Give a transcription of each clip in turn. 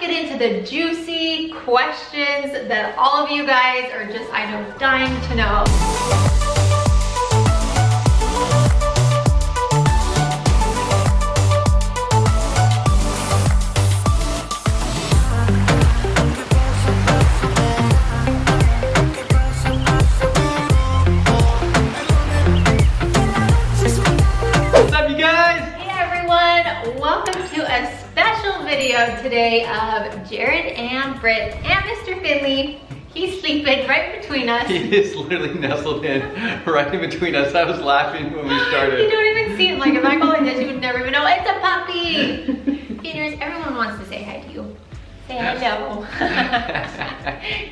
let's get into the juicy questions that all of you guys are just, I know, dying to know. Welcome to a special video today of Jared and Britt and Mr. Finley. He's sleeping right between us. He is literally nestled in right in between us. I was laughing when we started. You don't even see him. Like if I go like this, you would never even know it's a puppy. Peters, everyone wants to say hi to you. Say hello.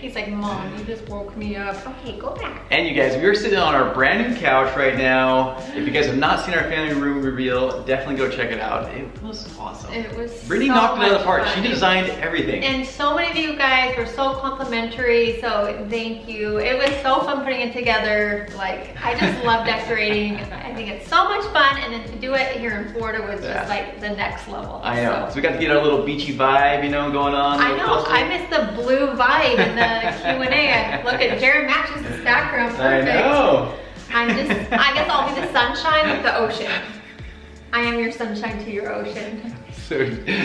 He's like, Mom, you just woke me up. Okay, go back. And you guys, we're sitting on our brand new couch right now. If you guys have not seen our family room reveal, definitely go check it out. It was awesome. It was Brittany so knocked it out of the park. fun. She designed everything. And so many of you guys were so complimentary, so thank you. It was so fun putting it together. Like, I just love decorating. I think it's so much fun, and then to do it here in Florida was just like the next level. I know. So we got to get our little beachy vibe, you know, going on. I know. I missed the blue vibe in the Q&A. Look at Jared matches the background perfect. I know. I guess I'll be the sunshine with the ocean. I am your sunshine to your ocean.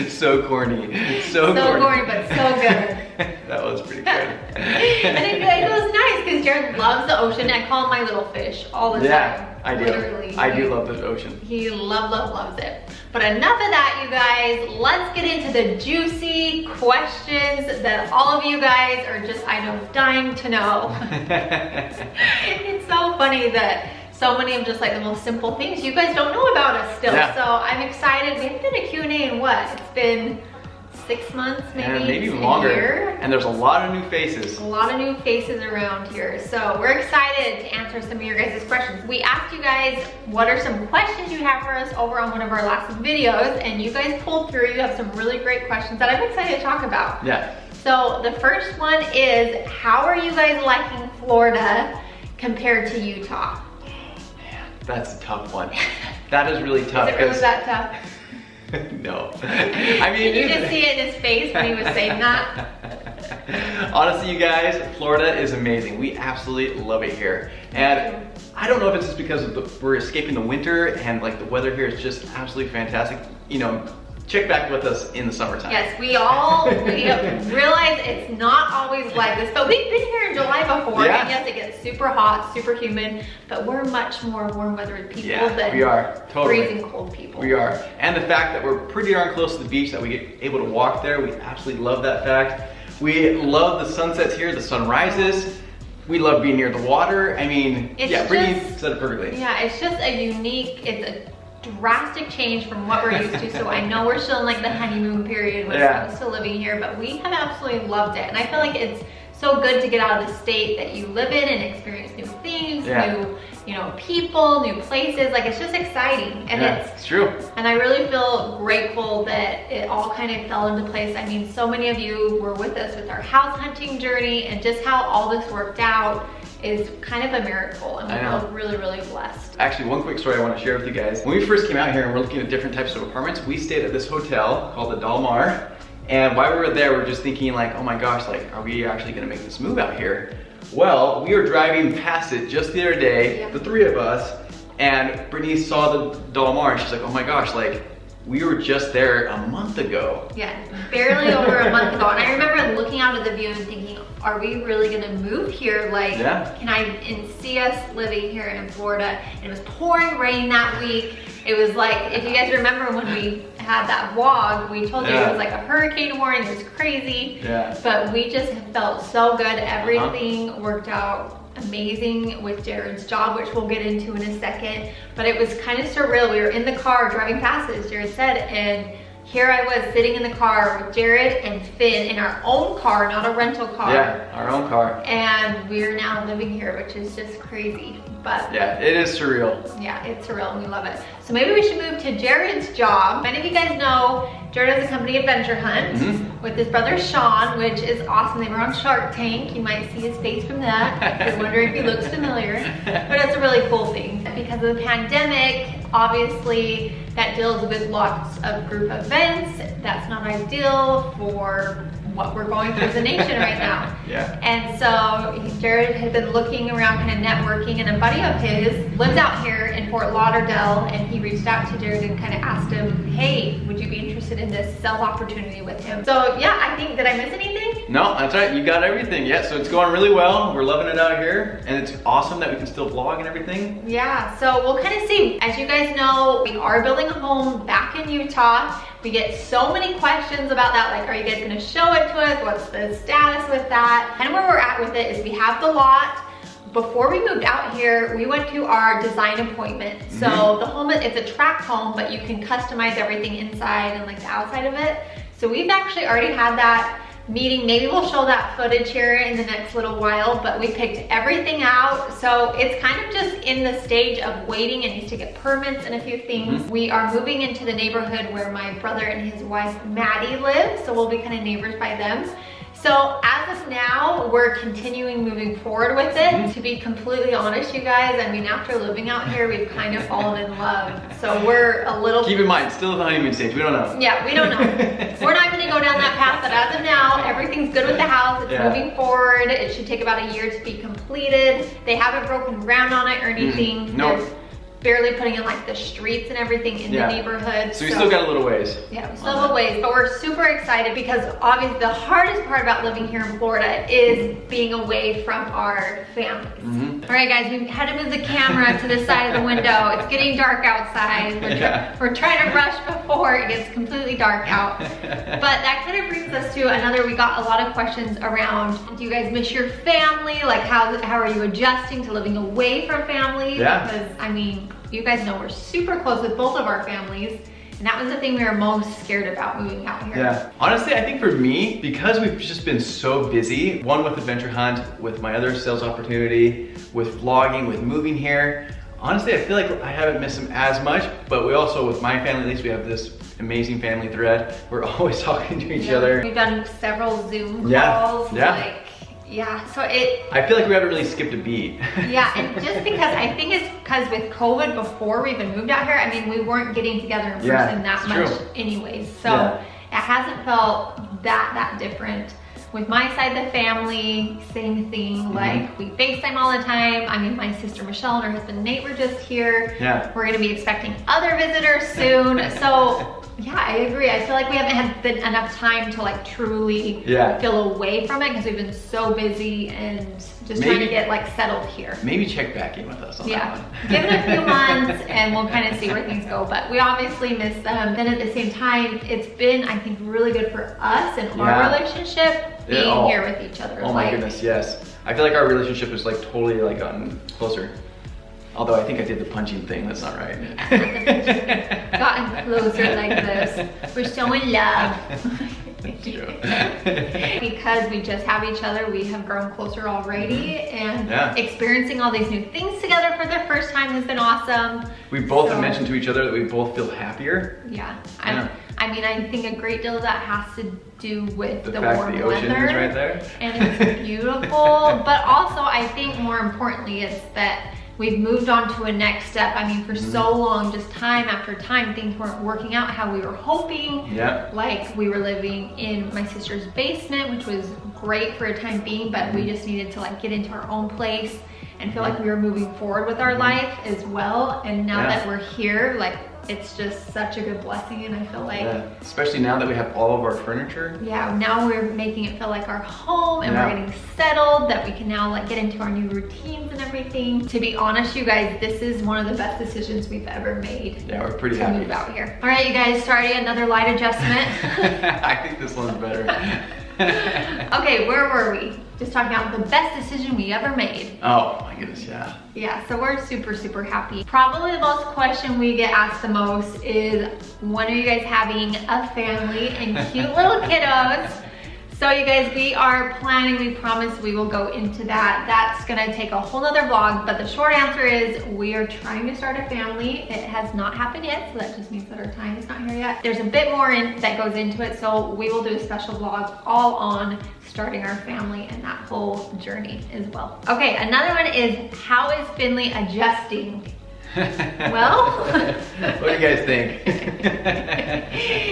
So corny. So corny, but so good. That was pretty good. And it was nice because Jared loves the ocean. I call him my little fish all the time. Yeah, I do. Literally. I do love the ocean. He loves it. But enough of that, you guys. Let's get into the juicy questions that all of you guys are just, I know, dying to know. It's so funny that so many of just like the most simple things you guys don't know about us still. Yeah. So I'm excited. We haven't done a Q&A in what? It's been 6 months, maybe even longer. A year. And there's a lot of new faces. A lot of new faces around here. So we're excited to answer some of your guys' questions. We asked you guys what are some questions you have for us over on one of our last videos, and you guys pulled through. You have some really great questions that I'm excited to talk about. Yeah. So the first one is, how are you guys liking Florida compared to Utah? Man, that's a tough one. That is really tough. Is it really that tough? No. I mean, did you just see it in his face when he was saying that? Honestly, you guys, Florida is amazing. We absolutely love it here. And I don't know if it's just because of we're escaping the winter and like the weather here is just absolutely fantastic. You know, check back with us in the summertime. Yes, we realize it's not always like this, but we've been here in July before, yeah. And yes, it gets super hot, super humid, but we're much more warm-weathered people than we are. Totally. freezing cold people. We are. And the fact that we're pretty darn close to the beach, that we get able to walk there, we absolutely love that fact. We love the sunsets here, the sunrises. We love being near the water. I mean, Brittany said it perfectly. Yeah, it's just it's a drastic change from what we're used to. So I know we're still in like the honeymoon period when it comes to living here, but we have absolutely loved it. And I feel like it's so good to get out of the state that you live in and experience new things, new, you know, people, new places. Like, it's just exciting. And it's true. And I really feel grateful that it all kind of fell into place. I mean, so many of you were with us with our house hunting journey, and just how all this worked out is kind of a miracle, and we feel really, really blessed. Actually, one quick story I want to share with you guys. When we first came out here and we're looking at different types of apartments, we stayed at this hotel called the Del Mar. And while we were there, we were just thinking like, oh my gosh, like, are we actually gonna make this move out here? Well, we were driving past it just the other day, the three of us, and Brittany saw the Del Mar, and she's like, oh my gosh, like, we were just there a month ago. Yeah, barely over a month ago. And I remember looking out at the view and thinking, are we really gonna move here? Like, can I see us living here in Florida? And it was pouring rain that week. It was like, if you guys remember when we had that vlog, we told you it was like a hurricane warning, it was crazy. But we just felt so good. Everything worked out amazing with Jared's job, which we'll get into in a second. But it was kind of surreal. We were in the car driving past it, as Jared said, and here I was sitting in the car with Jared and Finn in our own car, not a rental car. Yeah, our own car. And we're now living here, which is just crazy. But yeah, it is surreal. Yeah, it's surreal and we love it. So maybe we should move to Jared's job. Many of you guys know Jared has a company, Adventure Hunt, with his brother Sean, which is awesome. They were on Shark Tank. You might see his face from that. I was wondering if he looks familiar. But it's a really cool thing. Because of the pandemic, Obviously, that deals with lots of group events. That's not ideal for what we're going through as a nation right now. Yeah. And so Jared had been looking around, kind of networking, and a buddy of his lives out here in Fort Lauderdale, and he reached out to Jared and kind of asked him, hey, would you be interested in this sales opportunity with him? So yeah, I think, did I miss anything? No, that's right, you got everything. Yeah, so it's going really well. We're loving it out here, and it's awesome that we can still vlog and everything. Yeah, so we'll kind of see. As you guys know, we are building a home back in Utah. We get so many questions about that, like, are you guys gonna show it to us? What's the status with that? And where we're at with it is we have the lot. Before we moved out here, we went to our design appointment. So the home, it's a tract home, but you can customize everything inside and like the outside of it. So we've actually already had that meeting. Maybe we'll show that footage here in the next little while, but we picked everything out. So it's kind of just in the stage of waiting. It needs to get permits and a few things. We are moving into the neighborhood where my brother and his wife, Maddie, live. So we'll be kind of neighbors by them. So as of now, we're continuing moving forward with it. To be completely honest, you guys, I mean, after living out here, we've kind of fallen in love. So we're a little... Keep in mind, still at the honeymoon stage, we don't know. Yeah, we don't know. We're not gonna go down that path, but as of now, everything's good with the house. It's moving forward. It should take about a year to be completed. They haven't broken ground on it or anything. Nope. Barely putting in like the streets and everything in the neighborhood. So we still got a little ways. Yeah, we still have a ways, but we're super excited because obviously the hardest part about living here in Florida is being away from our families. All right guys, we had to move the camera to the side of the window. It's getting dark outside. We're trying to rush before it gets completely dark out. But that kind of brings us to another, we got a lot of questions around, do you guys miss your family? Like how are you adjusting to living away from family? Yeah. Because I mean, you guys know we're super close with both of our families, and that was the thing we were most scared about moving out here. Yeah, honestly, I think for me, because we've just been so busy, one with Adventure Hunt, with my other sales opportunity, with vlogging, with moving here, honestly, I feel like I haven't missed them as much, but we also, with my family, at least we have this amazing family thread. We're always talking to each other. We've done several Zoom calls. So I feel like we haven't really skipped a beat. Yeah, and just because I think it's because with COVID before we even moved out here, I mean, we weren't getting together in person that much anyways. So it hasn't felt that different. With my side of the family, same thing. Like we FaceTime all the time. I mean, my sister Michelle and her husband Nate were just here. Yeah. We're gonna be expecting other visitors soon. So yeah, I agree. I feel like we haven't had enough time to like truly feel away from it because we've been so busy and just trying to get like settled here. Maybe check back in with us on that one. Give it a few months and we'll kind of see where things go. But we obviously miss them. Then at the same time, it's been, I think, really good for us and our relationship being here with each other. Oh my goodness, yes. I feel like our relationship is like totally like gotten closer. Although I think I did the punching thing, that's not right. Gotten closer like this. We're so in love. That's true. Because we just have each other, we have grown closer already, and experiencing all these new things together for the first time has been awesome. We both have mentioned to each other that we both feel happier. Yeah. I mean, I think a great deal of that has to do with the fact warm the ocean weather. Is right there. And it's beautiful, but also I think more importantly it's that we've moved on to a next step. I mean, for so long, just time after time, things weren't working out how we were hoping. Yeah. Like we were living in my sister's basement, which was great for a time being, but we just needed to like get into our own place and feel like we were moving forward with our life as well. And now that we're here, like it's just such a good blessing, and I feel like especially now that we have all of our furniture. Yeah, now we're making it feel like our home, and we're getting settled, that we can now like get into our new routines and everything. To be honest, you guys, this is one of the best decisions we've ever made. Yeah, we're pretty happy to move out here. All right, you guys, sorry, another light adjustment. I think this one's better. Okay, where were we? Just talking about the best decision we ever made. Oh my goodness, yeah. Yeah, so we're super happy. Probably the most question we get asked the most is, when are you guys having a family and cute little kiddos? So you guys, we are planning, we promise we will go into that. That's gonna take a whole nother vlog, but the short answer is we are trying to start a family. It has not happened yet, so that just means that our time is not here yet. There's a bit more that goes into it, so we will do a special vlog all on starting our family and that whole journey as well. Okay, another one is, how is Finley adjusting? Well, what do you guys think?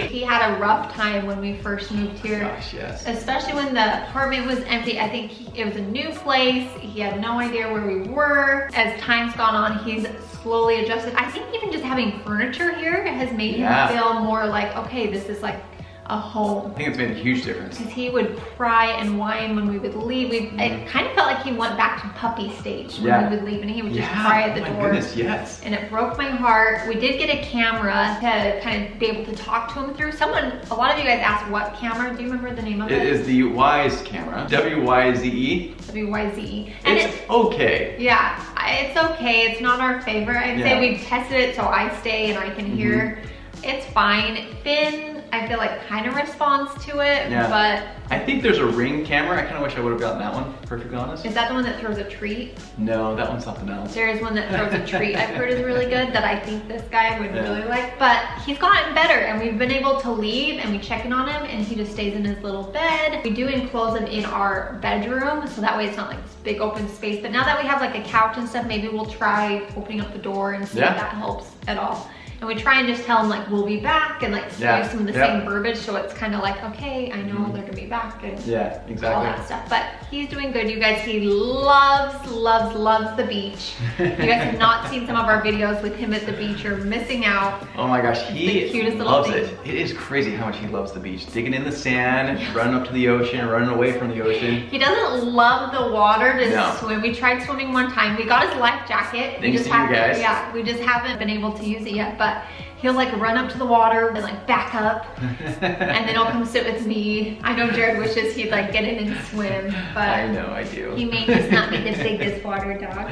He had a rough time when we first moved here. Gosh, yes. Especially when the apartment was empty. I think it was a new place. He had no idea where we were. As time's gone on, he's slowly adjusted. I think even just having furniture here has made him feel more like, okay, this is like a home. I think it's made a huge difference. Because he would cry and whine when we would leave. It kind of felt like he went back to puppy stage when we would leave, and he would just cry at the door. My goodness, yes. And it broke my heart. We did get a camera to kind of be able to talk to him through. A lot of you guys asked what camera. Do you remember the name of it? It is the Wise camera. W-Y-Z-E. W-Y-Z-E. And it's okay. Yeah, it's okay. It's not our favorite. I'd say we've tested it so I stay and I can hear. It's fine. Finn, I feel like kind of responds to it, but I think there's a Ring camera. I kind of wish I would have gotten that one, perfectly honest. Is that the one that throws a treat? No, that one's something else. There is one that throws a treat I've heard is really good that I think this guy would really like, but he's gotten better and we've been able to leave and we check in on him and he just stays in his little bed. We do enclose him in our bedroom so that way it's not like this big open space, but now that we have like a couch and stuff, maybe we'll try opening up the door and see if that helps at all. And we try and just tell him like, we'll be back and like use some of the same verbiage so it's kind of like, okay, I know they're gonna be back and all that stuff. But he's doing good, you guys. He loves, loves, loves the beach. You guys have not seen some of our videos with him at the beach. You're missing out. Oh my gosh, he loves it. It is crazy how much he loves the beach. Digging in the sand, running up to the ocean, running away from the ocean. He doesn't love the water to swim. We tried swimming one time. We got his life jacket. Thanks to you guys. Yeah, we just haven't been able to use it yet, but he'll like run up to the water and like back up and then he'll come sit with me. I know Jared wishes he'd like get in and swim, but I know, I do. He may just not be the biggest water dog.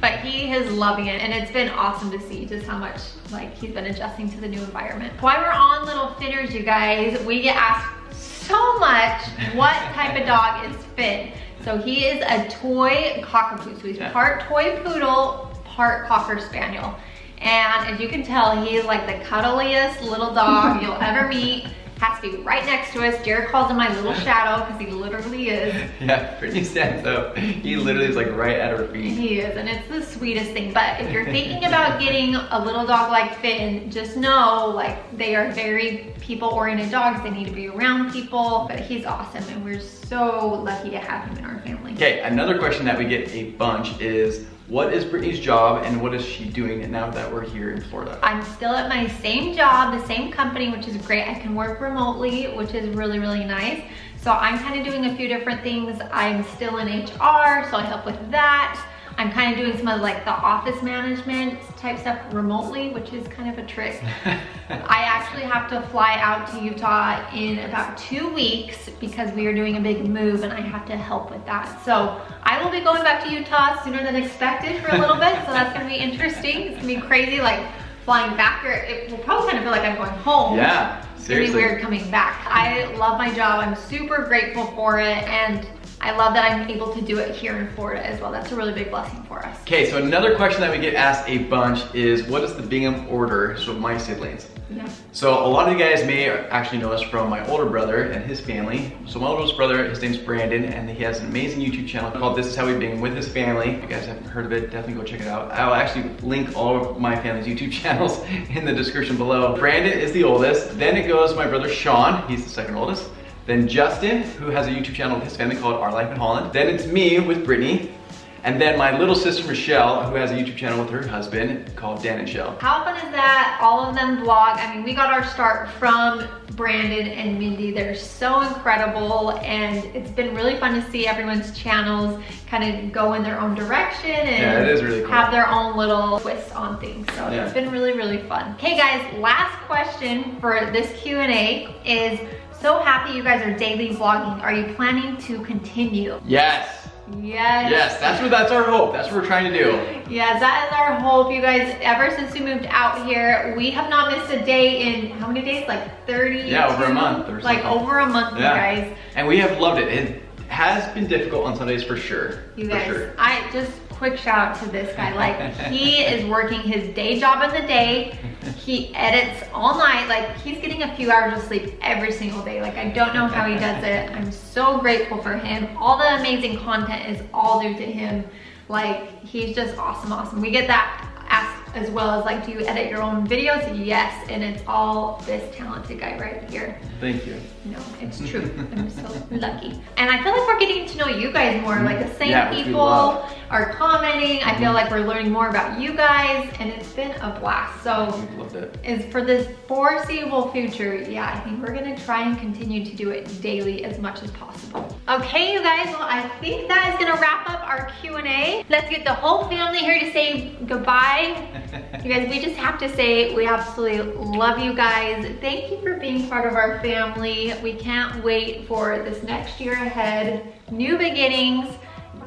But he is loving it and it's been awesome to see just how much like he's been adjusting to the new environment. While we're on little finners, you guys, we get asked so much what type of dog is Finn. So he is a toy cockapoo. So he's part toy poodle, part cocker spaniel. And as you can tell, he is like the cuddliest little dog you'll ever meet. Has to be right next to us. Jared calls him my little shadow because he literally is. Yeah, Brittany stands up. He literally is like right at her feet. He is, and it's the sweetest thing. But if you're thinking about getting a little dog like Finn, just know like they are very people-oriented dogs. They need to be around people, but he's awesome and we're so lucky to have him in our family. Okay, another question that we get a bunch is, what is Brittany's job and what is she doing now that we're here in Florida? I'm still at my same job, the same company, which is great. I can work remotely, which is really, really nice. So I'm kind of doing a few different things. I'm still in HR, so I help with that. I'm kind of doing some of like the office management type stuff remotely, which is kind of a trick. I actually have to fly out to Utah in about 2 weeks because we are doing a big move and I have to help with that. So I will be going back to Utah sooner than expected for a little bit. So that's gonna be interesting. It's gonna be crazy, like flying back here. It will probably kind of feel like I'm going home. Yeah, seriously. It's really weird coming back. I love my job. I'm super grateful for it. And I love that I'm able to do it here in Florida as well. That's a really big blessing for us. Okay, so another question that we get asked a bunch is, what is the Bingham order? So my siblings. Yeah. So a lot of you guys may actually know us from my older brother and his family. So my oldest brother, his name's Brandon, and he has an amazing YouTube channel called This Is How We Bingham with his family. If you guys haven't heard of it, definitely go check it out. I'll actually link all of my family's YouTube channels in the description below. Brandon is the oldest. Then it goes my brother Sean, he's the second oldest. Then Justin, who has a YouTube channel with his family called Life In Holland. Then it's me with Brittany. And then my little sister Michelle, who has a YouTube channel with her husband called Dan and Chelle. How fun is that? All of them vlog. I mean, we got our start from Brandon and Mindy. They're so incredible and it's been really fun to see everyone's channels kind of go in their own direction and it is really cool. Have their own little twist on things. So it's been really, really fun. Okay guys, last question for this Q&A is, so happy you guys are daily vlogging. Are you planning to continue? Yes. Yes. Yes, that's our hope. That's what we're trying to do. Yes, that is our hope, you guys. Ever since we moved out here, we have not missed a day in, how many days? Like 30? Yeah, over a month or something. Like over a month, you guys. And we have loved it. It has been difficult on Sundays for sure. You guys, I just quick shout out to this guy. Like, he is working his day job in the day. He edits all night. Like, he's getting a few hours of sleep every single day. Like, I don't know how he does it. I'm so grateful for him. All the amazing content is all due to him. Like, he's just awesome. We get that asked as well as like, do you edit your own videos? Yes, and it's all this talented guy right here. Thank you. No, it's true. I'm so lucky. And I feel like we're getting to know you guys more. Like the same people are commenting. I feel like we're learning more about you guys, and it's been a blast. So loved it. Is for this foreseeable future, yeah, I think we're gonna try and continue to do it daily as much as possible. Okay, you guys, well, I think that is gonna wrap up our Q&A. Let's get the whole family here to say goodbye. You guys, we just have to say we absolutely love you guys. Thank you for being part of our family. We can't wait for this next year ahead. New beginnings,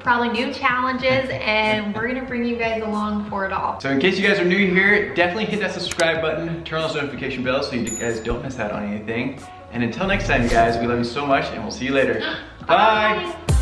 probably new challenges, and we're gonna bring you guys along for it all. So in case you guys are new here, definitely hit that subscribe button, turn on those notification bells so you guys don't miss out on anything. And until next time, you guys, we love you so much, and we'll see you later. Bye. Bye.